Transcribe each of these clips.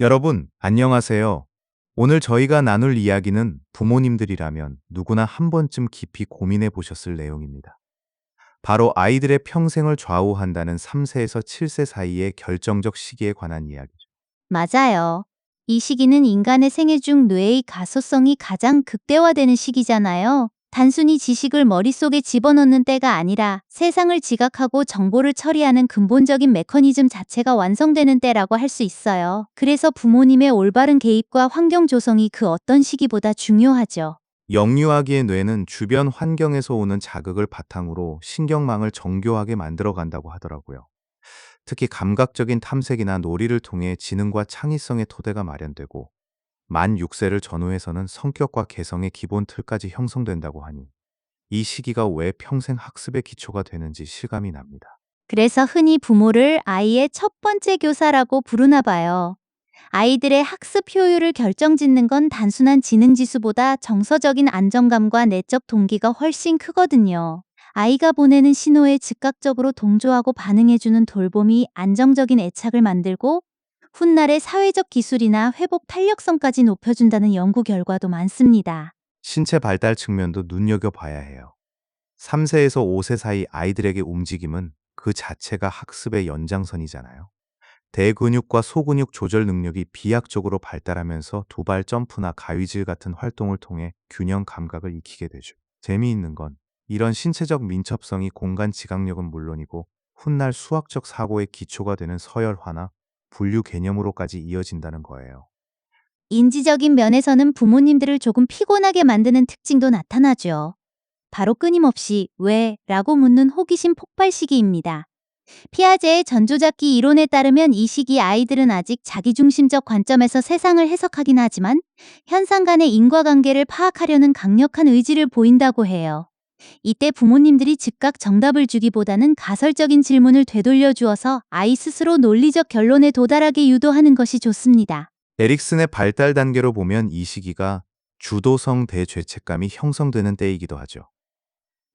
여러분, 안녕하세요. 오늘 저희가 나눌 이야기는 부모님들이라면 누구나 한 번쯤 깊이 고민해 보셨을 내용입니다. 바로 아이들의 평생을 좌우한다는 3세에서 7세 사이의 결정적 시기에 관한 이야기죠. 맞아요. 이 시기는 인간의 생애 중 뇌의 가소성이 가장 극대화되는 시기잖아요. 단순히 지식을 머릿속에 집어넣는 때가 아니라 세상을 지각하고 정보를 처리하는 근본적인 메커니즘 자체가 완성되는 때라고 할 수 있어요. 그래서 부모님의 올바른 개입과 환경 조성이 그 어떤 시기보다 중요하죠. 영유아기의 뇌는 주변 환경에서 오는 자극을 바탕으로 신경망을 정교하게 만들어 간다고 하더라고요. 특히 감각적인 탐색이나 놀이를 통해 지능과 창의성의 토대가 마련되고 만 6세를 전후해서는 성격과 개성의 기본 틀까지 형성된다고 하니 이 시기가 왜 평생 학습의 기초가 되는지 실감이 납니다. 그래서 흔히 부모를 아이의 첫 번째 교사라고 부르나 봐요. 아이들의 학습 효율을 결정짓는 건 단순한 지능 지수보다 정서적인 안정감과 내적 동기가 훨씬 크거든요. 아이가 보내는 신호에 즉각적으로 동조하고 반응해주는 돌봄이 안정적인 애착을 만들고 훗날의 사회적 기술이나 회복 탄력성까지 높여준다는 연구 결과도 많습니다. 신체 발달 측면도 눈여겨봐야 해요. 3세에서 5세 사이 아이들에게 움직임은 그 자체가 학습의 연장선이잖아요. 대근육과 소근육 조절 능력이 비약적으로 발달하면서 두발 점프나 가위질 같은 활동을 통해 균형 감각을 익히게 되죠. 재미있는 건 이런 신체적 민첩성이 공간 지각력은 물론이고 훗날 수학적 사고의 기초가 되는 서열화나 분류 개념으로까지 이어진다는 거예요. 인지적인 면에서는 부모님들을 조금 피곤하게 만드는 특징도 나타나죠. 바로 끊임없이 왜? 라고 묻는 호기심 폭발 시기입니다. 피아제의 전조잡기 이론에 따르면 이 시기 아이들은 아직 자기중심적 관점에서 세상을 해석하긴 하지만 현상 간의 인과관계를 파악하려는 강력한 의지를 보인다고 해요. 이때 부모님들이 즉각 정답을 주기보다는 가설적인 질문을 되돌려 주어서 아이 스스로 논리적 결론에 도달하게 유도하는 것이 좋습니다. 에릭슨의 발달 단계로 보면 이 시기가 주도성 대죄책감이 형성되는 때이기도 하죠.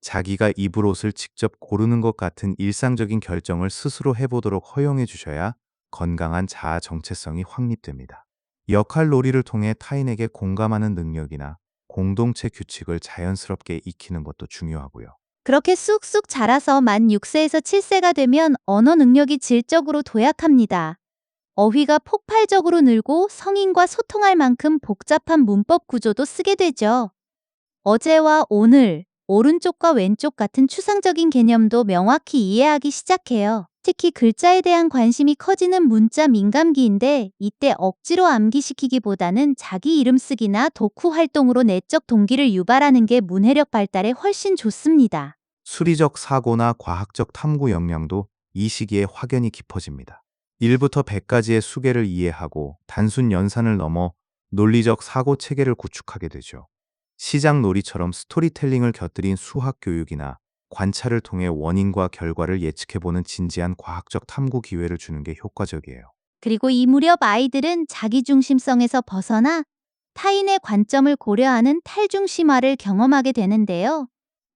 자기가 입을 옷을 직접 고르는 것 같은 일상적인 결정을 스스로 해보도록 허용해 주셔야 건강한 자아 정체성이 확립됩니다. 역할 놀이를 통해 타인에게 공감하는 능력이나 공동체 규칙을 자연스럽게 익히는 것도 중요하고요. 그렇게 쑥쑥 자라서 만 6세에서 7세가 되면 언어 능력이 질적으로 도약합니다. 어휘가 폭발적으로 늘고 성인과 소통할 만큼 복잡한 문법 구조도 쓰게 되죠. 어제와 오늘, 오른쪽과 왼쪽 같은 추상적인 개념도 명확히 이해하기 시작해요. 특히 글자에 대한 관심이 커지는 문자 민감기인데 이때 억지로 암기시키기보다는 자기 이름 쓰기나 독후 활동으로 내적 동기를 유발하는 게 문해력 발달에 훨씬 좋습니다. 수리적 사고나 과학적 탐구 역량도 이 시기에 확연히 깊어집니다. 1부터 100까지의 수계를 이해하고 단순 연산을 넘어 논리적 사고 체계를 구축하게 되죠. 시장 놀이처럼 스토리텔링을 곁들인 수학 교육이나 관찰을 통해 원인과 결과를 예측해보는 진지한 과학적 탐구 기회를 주는 게 효과적이에요. 그리고 이 무렵 아이들은 자기중심성에서 벗어나 타인의 관점을 고려하는 탈중심화를 경험하게 되는데요.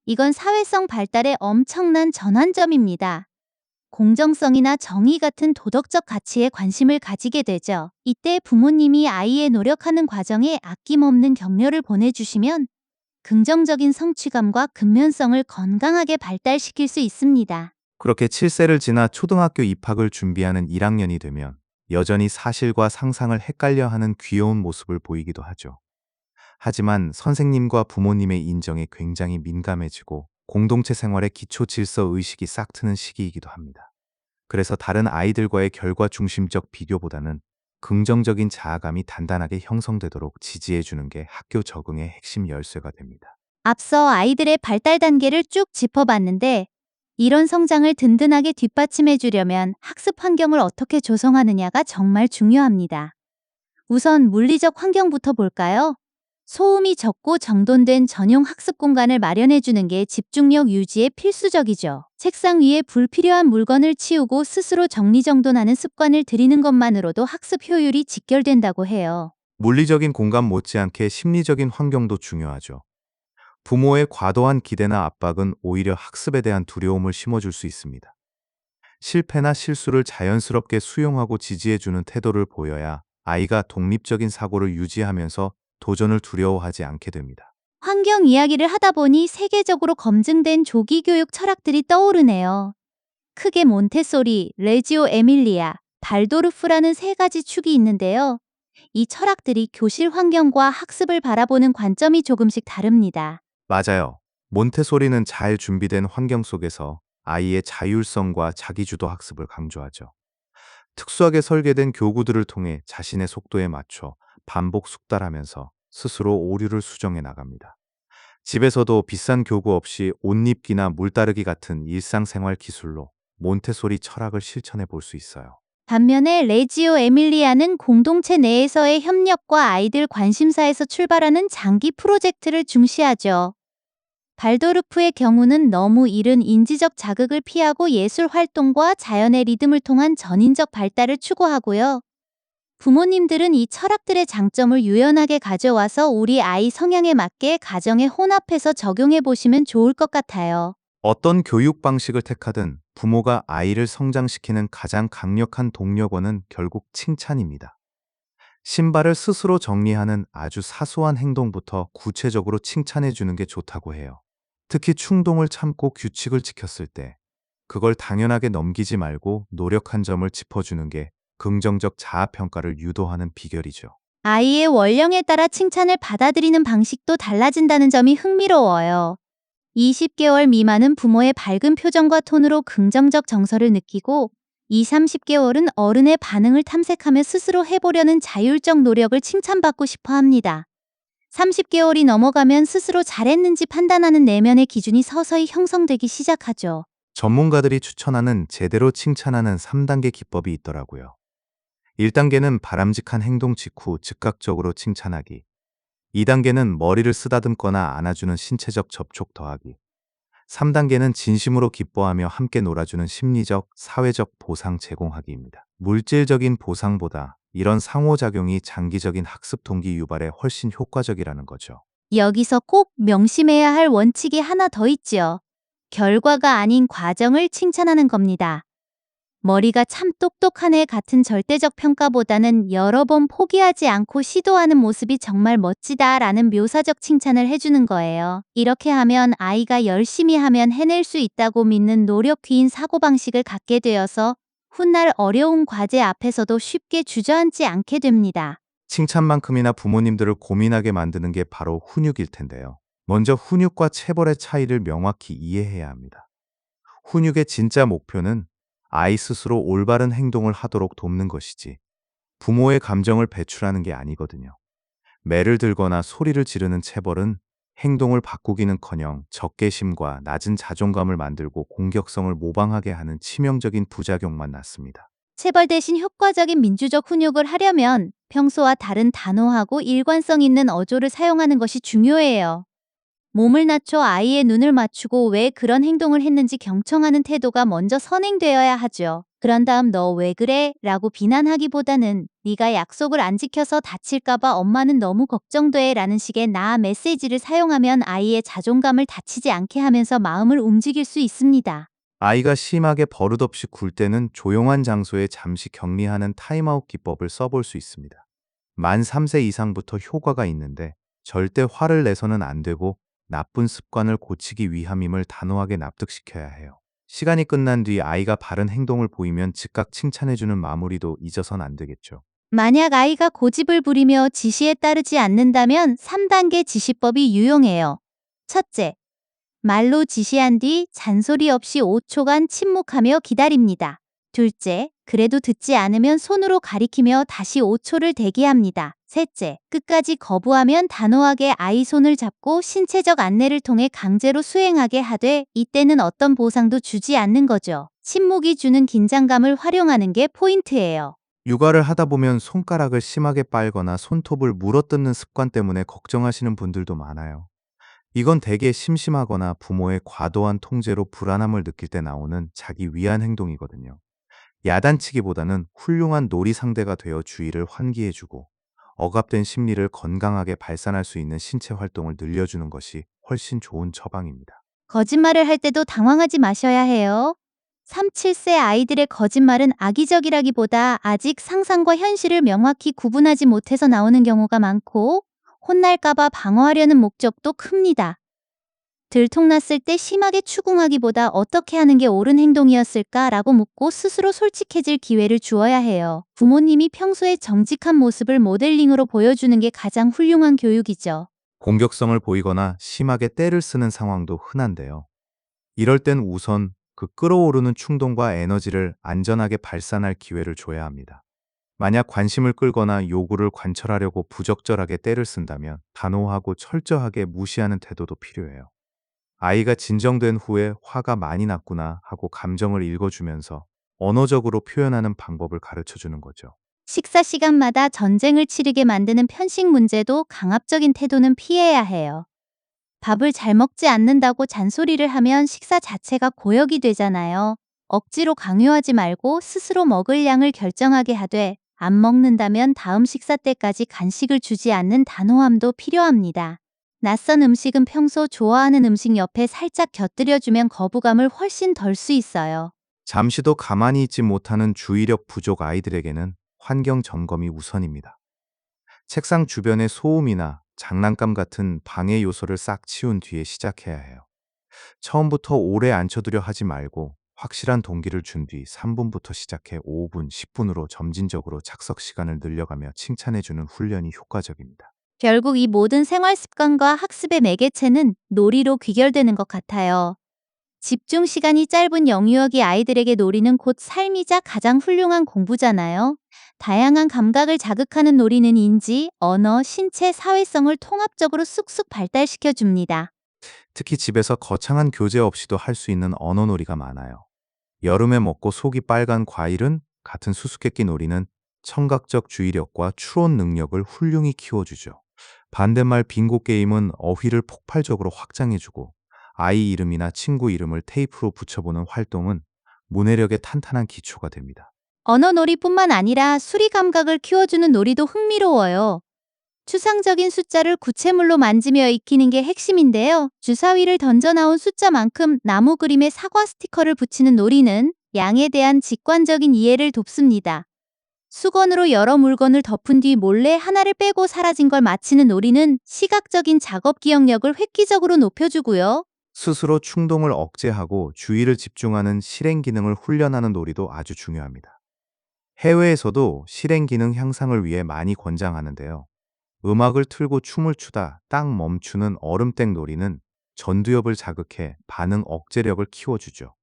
이건 사회성 발달의 엄청난 전환점입니다. 공정성이나 정의 같은 도덕적 가치에 관심을 가지게 되죠. 이때 부모님이 아이의 노력하는 과정에 아낌없는 격려를 보내주시면 긍정적인 성취감과 근면성을 건강하게 발달시킬 수 있습니다. 그렇게 7세를 지나 초등학교 입학을 준비하는 1학년이 되면 여전히 사실과 상상을 헷갈려 하는 귀여운 모습을 보이기도 하죠. 하지만 선생님과 부모님의 인정에 굉장히 민감해지고 공동체 생활의 기초 질서 의식이 싹트는 시기이기도 합니다. 그래서 다른 아이들과의 결과 중심적 비교보다는 긍정적인 자아감이 단단하게 형성되도록 지지해주는 게 학교 적응의 핵심 열쇠가 됩니다. 앞서 아이들의 발달 단계를 쭉 짚어봤는데 이런 성장을 든든하게 뒷받침해 주려면 학습 환경을 어떻게 조성하느냐가 정말 중요합니다. 우선 물리적 환경부터 볼까요? 소음이 적고 정돈된 전용 학습 공간을 마련해 주는 게 집중력 유지에 필수적이죠. 책상 위에 불필요한 물건을 치우고 스스로 정리정돈하는 습관을 들이는 것만으로도 학습 효율이 직결된다고 해요. 물리적인 공간 못지않게 심리적인 환경도 중요하죠. 부모의 과도한 기대나 압박은 오히려 학습에 대한 두려움을 심어줄 수 있습니다. 실패나 실수를 자연스럽게 수용하고 지지해주는 태도를 보여야 아이가 독립적인 사고를 유지하면서 도전을 두려워하지 않게 됩니다. 환경 이야기를 하다 보니 세계적으로 검증된 조기 교육 철학들이 떠오르네요. 크게 몬테소리, 레지오 에밀리아, 발도르프라는 세 가지 축이 있는데요. 이 철학들이 교실 환경과 학습을 바라보는 관점이 조금씩 다릅니다. 맞아요. 몬테소리는 잘 준비된 환경 속에서 아이의 자율성과 자기주도 학습을 강조하죠. 특수하게 설계된 교구들을 통해 자신의 속도에 맞춰 반복 숙달하면서 스스로 오류를 수정해 나갑니다. 집에서도 비싼 교구 없이 옷 입기나 물 따르기 같은 일상생활 기술로 몬테소리 철학을 실천해 볼 수 있어요. 반면에 레지오 에밀리아는 공동체 내에서의 협력과 아이들 관심사에서 출발하는 장기 프로젝트를 중시하죠. 발도르프의 경우는 너무 이른 인지적 자극을 피하고 예술 활동과 자연의 리듬을 통한 전인적 발달을 추구하고요. 부모님들은 이 철학들의 장점을 유연하게 가져와서 우리 아이 성향에 맞게 가정에 혼합해서 적용해 보시면 좋을 것 같아요. 어떤 교육 방식을 택하든 부모가 아이를 성장시키는 가장 강력한 동력원은 결국 칭찬입니다. 신발을 스스로 정리하는 아주 사소한 행동부터 구체적으로 칭찬해 주는 게 좋다고 해요. 특히 충동을 참고 규칙을 지켰을 때 그걸 당연하게 넘기지 말고 노력한 점을 짚어주는 게 긍정적 자아평가를 유도하는 비결이죠. 아이의 원령에 따라 칭찬을 받아들이는 방식도 달라진다는 점이 흥미로워요. 20개월 미만은 부모의 밝은 표정과 톤으로 긍정적 정서를 느끼고 2, 30개월은 어른의 반응을 탐색하며 스스로 해보려는 자율적 노력을 칭찬받고 싶어 합니다. 30개월이 넘어가면 스스로 잘했는지 판단하는 내면의 기준이 서서히 형성되기 시작하죠. 전문가들이 추천하는 제대로 칭찬하는 3단계 기법이 있더라고요. 1단계는 바람직한 행동 직후 즉각적으로 칭찬하기. 2단계는 머리를 쓰다듬거나 안아주는 신체적 접촉 더하기. 3단계는 진심으로 기뻐하며 함께 놀아주는 심리적, 사회적 보상 제공하기입니다. 물질적인 보상보다 이런 상호작용이 장기적인 학습 동기 유발에 훨씬 효과적이라는 거죠. 여기서 꼭 명심해야 할 원칙이 하나 더 있지요. 결과가 아닌 과정을 칭찬하는 겁니다. 머리가 참 똑똑하네 같은 절대적 평가보다는 여러 번 포기하지 않고 시도하는 모습이 정말 멋지다라는 묘사적 칭찬을 해주는 거예요. 이렇게 하면 아이가 열심히 하면 해낼 수 있다고 믿는 노력귀인 사고방식을 갖게 되어서 훗날 어려운 과제 앞에서도 쉽게 주저앉지 않게 됩니다. 칭찬만큼이나 부모님들을 고민하게 만드는 게 바로 훈육일 텐데요. 먼저 훈육과 체벌의 차이를 명확히 이해해야 합니다. 훈육의 진짜 목표는 아이 스스로 올바른 행동을 하도록 돕는 것이지 부모의 감정을 배출하는 게 아니거든요. 매를 들거나 소리를 지르는 체벌은 행동을 바꾸기는커녕 적개심과 낮은 자존감을 만들고 공격성을 모방하게 하는 치명적인 부작용만 낳습니다. 체벌 대신 효과적인 민주적 훈육을 하려면 평소와 다른 단호하고 일관성 있는 어조를 사용하는 것이 중요해요. 몸을 낮춰 아이의 눈을 맞추고 왜 그런 행동을 했는지 경청하는 태도가 먼저 선행되어야 하죠. 그런 다음 너 왜 그래? 라고 비난하기보다는 네가 약속을 안 지켜서 다칠까봐 엄마는 너무 걱정돼 라는 식의 나 메시지를 사용하면 아이의 자존감을 다치지 않게 하면서 마음을 움직일 수 있습니다. 아이가 심하게 버릇없이 굴 때는 조용한 장소에 잠시 격리하는 타임아웃 기법을 써볼 수 있습니다. 만 3세 이상부터 효과가 있는데 절대 화를 내서는 안 되고 나쁜 습관을 고치기 위함임을 단호하게 납득시켜야 해요. 시간이 끝난 뒤 아이가 바른 행동을 보이면 즉각 칭찬해주는 마무리도 잊어선 안 되겠죠. 만약 아이가 고집을 부리며 지시에 따르지 않는다면 3단계 지시법이 유용해요. 첫째, 말로 지시한 뒤 잔소리 없이 5초간 침묵하며 기다립니다. 둘째, 그래도 듣지 않으면 손으로 가리키며 다시 5초를 대기합니다. 셋째, 끝까지 거부하면 단호하게 아이 손을 잡고 신체적 안내를 통해 강제로 수행하게 하되 이때는 어떤 보상도 주지 않는 거죠. 침묵이 주는 긴장감을 활용하는 게 포인트예요. 육아를 하다 보면 손가락을 심하게 빨거나 손톱을 물어뜯는 습관 때문에 걱정하시는 분들도 많아요. 이건 대개 심심하거나 부모의 과도한 통제로 불안함을 느낄 때 나오는 자기 위한 행동이거든요. 야단치기보다는 훌륭한 놀이 상대가 되어 주의를 환기해주고 억압된 심리를 건강하게 발산할 수 있는 신체 활동을 늘려주는 것이 훨씬 좋은 처방입니다. 거짓말을 할 때도 당황하지 마셔야 해요. 3, 7세 아이들의 거짓말은 악의적이라기보다 아직 상상과 현실을 명확히 구분하지 못해서 나오는 경우가 많고, 혼날까봐 방어하려는 목적도 큽니다. 들통났을 때 심하게 추궁하기보다 어떻게 하는 게 옳은 행동이었을까라고 묻고 스스로 솔직해질 기회를 주어야 해요. 부모님이 평소에 정직한 모습을 모델링으로 보여주는 게 가장 훌륭한 교육이죠. 공격성을 보이거나 심하게 떼를 쓰는 상황도 흔한데요. 이럴 땐 우선 그 끌어오르는 충동과 에너지를 안전하게 발산할 기회를 줘야 합니다. 만약 관심을 끌거나 요구를 관철하려고 부적절하게 떼를 쓴다면 단호하고 철저하게 무시하는 태도도 필요해요. 아이가 진정된 후에 화가 많이 났구나 하고 감정을 읽어주면서 언어적으로 표현하는 방법을 가르쳐 주는 거죠. 식사 시간마다 전쟁을 치르게 만드는 편식 문제도 강압적인 태도는 피해야 해요. 밥을 잘 먹지 않는다고 잔소리를 하면 식사 자체가 고역이 되잖아요. 억지로 강요하지 말고 스스로 먹을 양을 결정하게 하되, 안 먹는다면 다음 식사 때까지 간식을 주지 않는 단호함도 필요합니다. 낯선 음식은 평소 좋아하는 음식 옆에 살짝 곁들여주면 거부감을 훨씬 덜 수 있어요. 잠시도 가만히 있지 못하는 주의력 부족 아이들에게는 환경 점검이 우선입니다. 책상 주변의 소음이나 장난감 같은 방해 요소를 싹 치운 뒤에 시작해야 해요. 처음부터 오래 앉혀두려 하지 말고 확실한 동기를 준 뒤 3분부터 시작해 5분, 10분으로 점진적으로 착석 시간을 늘려가며 칭찬해주는 훈련이 효과적입니다. 결국 이 모든 생활 습관과 학습의 매개체는 놀이로 귀결되는 것 같아요. 집중 시간이 짧은 영유아기 아이들에게 놀이는 곧 삶이자 가장 훌륭한 공부잖아요. 다양한 감각을 자극하는 놀이는 인지, 언어, 신체, 사회성을 통합적으로 쑥쑥 발달시켜 줍니다. 특히 집에서 거창한 교재 없이도 할 수 있는 언어놀이가 많아요. 여름에 먹고 속이 빨간 과일은 같은 수수께끼 놀이는 청각적 주의력과 추론 능력을 훌륭히 키워주죠. 반대말 빙고 게임은 어휘를 폭발적으로 확장해주고 아이 이름이나 친구 이름을 테이프로 붙여보는 활동은 문해력의 탄탄한 기초가 됩니다. 언어 놀이뿐만 아니라 수리 감각을 키워주는 놀이도 흥미로워요. 추상적인 숫자를 구체물로 만지며 익히는 게 핵심인데요. 주사위를 던져 나온 숫자만큼 나무 그림에 사과 스티커를 붙이는 놀이는 양에 대한 직관적인 이해를 돕습니다. 수건으로 여러 물건을 덮은 뒤 몰래 하나를 빼고 사라진 걸 맞히는 놀이는 시각적인 작업 기억력을 획기적으로 높여주고요. 스스로 충동을 억제하고 주의를 집중하는 실행 기능을 훈련하는 놀이도 아주 중요합니다. 해외에서도 실행 기능 향상을 위해 많이 권장하는데요. 음악을 틀고 춤을 추다 딱 멈추는 얼음땡 놀이는 전두엽을 자극해 반응 억제력을 키워주죠.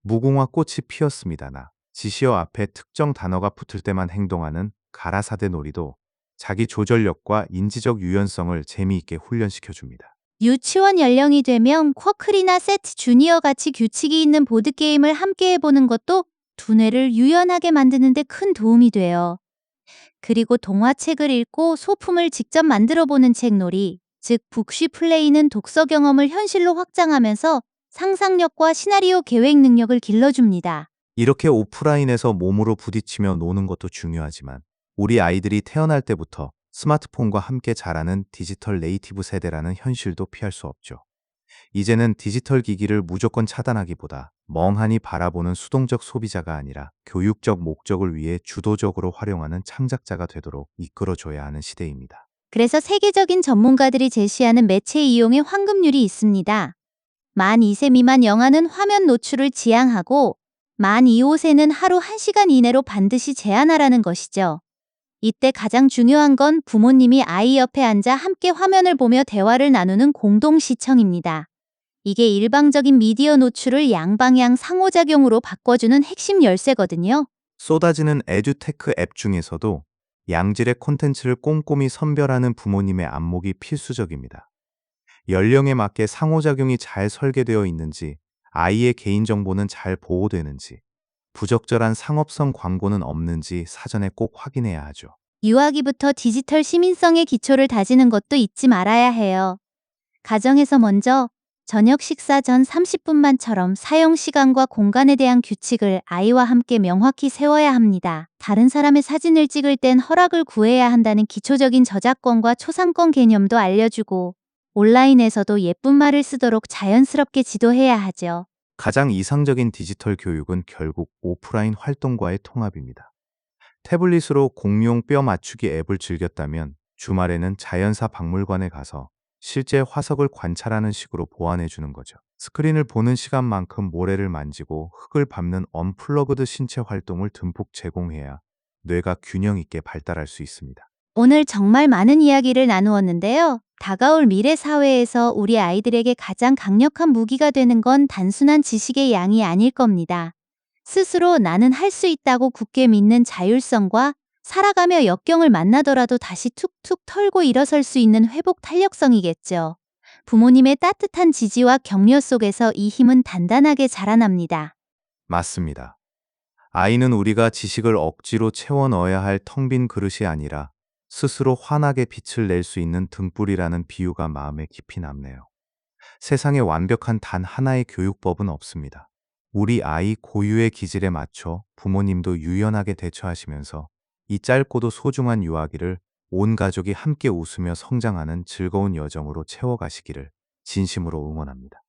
무궁화 꽃이 피었습니다나 지시어 앞에 특정 단어가 붙을 때만 행동하는 가라사대 놀이도 자기 조절력과 인지적 유연성을 재미있게 훈련시켜줍니다. 유치원 연령이 되면 쿼클이나 세트 주니어 같이 규칙이 있는 보드게임을 함께 해보는 것도 두뇌를 유연하게 만드는 데 큰 도움이 돼요. 그리고 동화책을 읽고 소품을 직접 만들어보는 책놀이, 즉 북쉬 플레이는 독서 경험을 현실로 확장하면서 상상력과 시나리오 계획 능력을 길러줍니다. 이렇게 오프라인에서 몸으로 부딪히며 노는 것도 중요하지만 우리 아이들이 태어날 때부터 스마트폰과 함께 자라는 디지털 네이티브 세대라는 현실도 피할 수 없죠. 이제는 디지털 기기를 무조건 차단하기보다 멍하니 바라보는 수동적 소비자가 아니라 교육적 목적을 위해 주도적으로 활용하는 창작자가 되도록 이끌어줘야 하는 시대입니다. 그래서 세계적인 전문가들이 제시하는 매체 이용의 황금률이 있습니다. 만 2세 미만 영아는 화면 노출을 지양하고 만 2, 5세는 하루 1시간 이내로 반드시 제한하라는 것이죠. 이때 가장 중요한 건 부모님이 아이 옆에 앉아 함께 화면을 보며 대화를 나누는 공동 시청입니다. 이게 일방적인 미디어 노출을 양방향 상호작용으로 바꿔주는 핵심 열쇠거든요. 쏟아지는 에듀테크 앱 중에서도 양질의 콘텐츠를 꼼꼼히 선별하는 부모님의 안목이 필수적입니다. 연령에 맞게 상호작용이 잘 설계되어 있는지, 아이의 개인정보는 잘 보호되는지, 부적절한 상업성 광고는 없는지 사전에 꼭 확인해야 하죠. 유아기부터 디지털 시민성의 기초를 다지는 것도 잊지 말아야 해요. 가정에서 먼저 저녁 식사 전 30분만처럼 사용 시간과 공간에 대한 규칙을 아이와 함께 명확히 세워야 합니다. 다른 사람의 사진을 찍을 땐 허락을 구해야 한다는 기초적인 저작권과 초상권 개념도 알려주고 온라인에서도 예쁜 말을 쓰도록 자연스럽게 지도해야 하죠. 가장 이상적인 디지털 교육은 결국 오프라인 활동과의 통합입니다. 태블릿으로 공룡 뼈 맞추기 앱을 즐겼다면 주말에는 자연사 박물관에 가서 실제 화석을 관찰하는 식으로 보완해 주는 거죠. 스크린을 보는 시간만큼 모래를 만지고 흙을 밟는 언플러그드 신체 활동을 듬뿍 제공해야 뇌가 균형 있게 발달할 수 있습니다. 오늘 정말 많은 이야기를 나누었는데요. 다가올 미래 사회에서 우리 아이들에게 가장 강력한 무기가 되는 건 단순한 지식의 양이 아닐 겁니다. 스스로 나는 할 수 있다고 굳게 믿는 자율성과 살아가며 역경을 만나더라도 다시 툭툭 털고 일어설 수 있는 회복 탄력성이겠죠. 부모님의 따뜻한 지지와 격려 속에서 이 힘은 단단하게 자라납니다. 맞습니다. 아이는 우리가 지식을 억지로 채워 넣어야 할 텅 빈 그릇이 아니라 스스로 환하게 빛을 낼 수 있는 등불이라는 비유가 마음에 깊이 남네요. 세상에 완벽한 단 하나의 교육법은 없습니다. 우리 아이 고유의 기질에 맞춰 부모님도 유연하게 대처하시면서 이 짧고도 소중한 유아기를 온 가족이 함께 웃으며 성장하는 즐거운 여정으로 채워가시기를 진심으로 응원합니다.